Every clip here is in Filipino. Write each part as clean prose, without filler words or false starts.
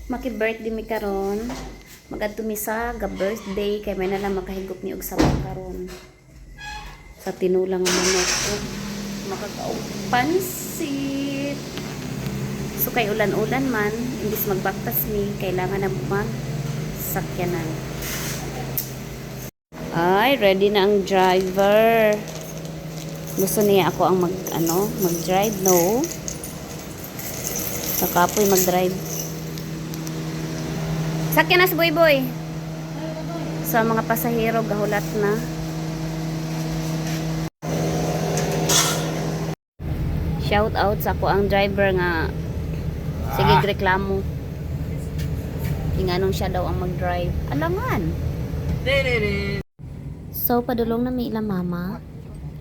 Maki-birthday mi karon. Magadto mi sa ga-birthday kay may nalang makahigop ni og sabang karon. Sa tinulang nga manok ko. Makakaog pansit. So kay ulan-ulan man, imbis magbaktas mi, kailangan na mag-sakyanan. Ay, ready na ang driver. Gusto niya ako ang mag-drive, no? Sa kapoy mag-drive. Sakyan na si Boy Boy. Sa mga pasahero, gahulat na. Shout out sa ako ang driver nga sige reklamo. Inganong siya daw ang mag-drive. Alangan. So padulong na mi ila mama.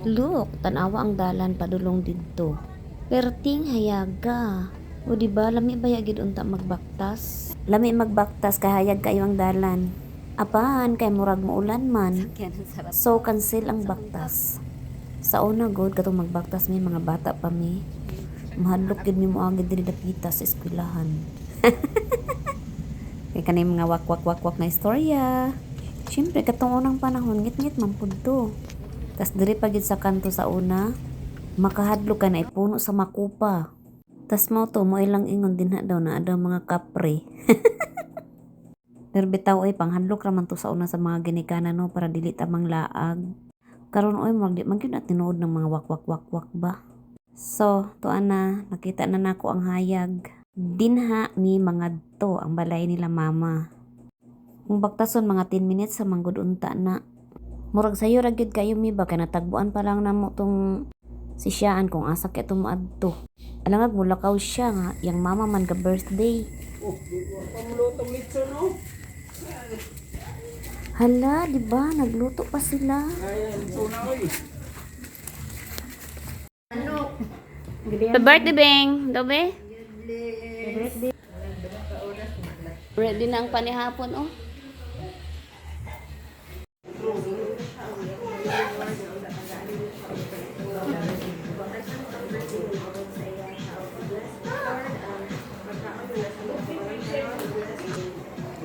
Look, tanawa ang dalan padulong didto. Perting hayaga. O diba lami baya gid unta magbaktas? Lami magbaktas kay hayag kayo ang dalan. Apahan kay murag muulan man. So cancel ang baktas. Sa una god katong magbaktas may mga bata pa mi. Mahadlok gid mi moagi diri dapita sa eskwelahan. Kay kanay mga wak na istorya. Siyempre katong unang panahon ngit-ngit man pud to. Tas diri pa gid sa kanto sa una, makahadlok ka na ipuno sa makupa. Tas mo to mo ilang ingon dinha daw na daw mga kapre. Pero bitaw ay panghadlok ra man to sa una sa mga ginikanan no para dili ta manglaag. Karon oy murag di man gyud na tinuod ng mga wak ba. So, tuan na nakita na nako ang hayag. Dinha ni mga to ang balay nila mama. Kung baktason mga 10 minutes sa manggod unta na. Murag sayo ra gyud kayo mi ba kay natagbuan pa lang namo tong si Siaan kung asa kay tumaadto. Alangag mulakaw siya nga yang mama man ka birthday. Oh, pamulotong litso no? Hala, di ba nagluto pa sila? Ayan, tuna oy. Happy birthday, Beng. Dobe? Ready na ang panihapon, oh.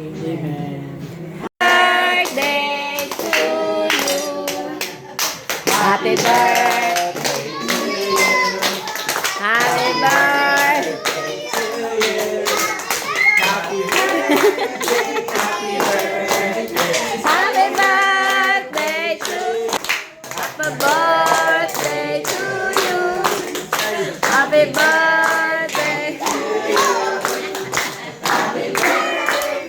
Amen. Birthday to you. Happy birthday to you. Happy birthday to you. Happy birthday to you. Happy birthday to you. Happy birthday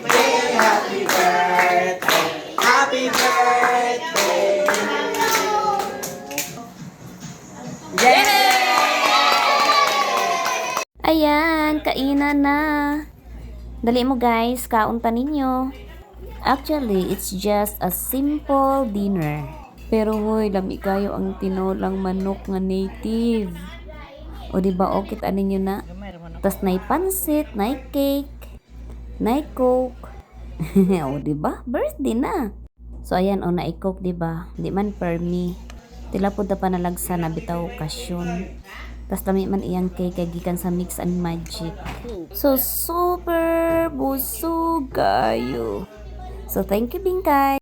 to you. Happy birthday. Happy birthday. Ayan, kainan na. Dali mo guys, kaon pa ninyo. Actually, it's just a simple dinner. Pero hoy, lami kayo ang tinolang manok nga native. O diba, okay ta ninyo na? Tas nay pansit, nay cake, nay coke. O diba, birthday na. So ayan, o na-coke diba? Di man per me. Tila po da pa nalagsa na bitaw kasyon. Tas lami man iyang cake kay gikan sa Mix and Magic. So super busog kayo. So thank you Bingkay.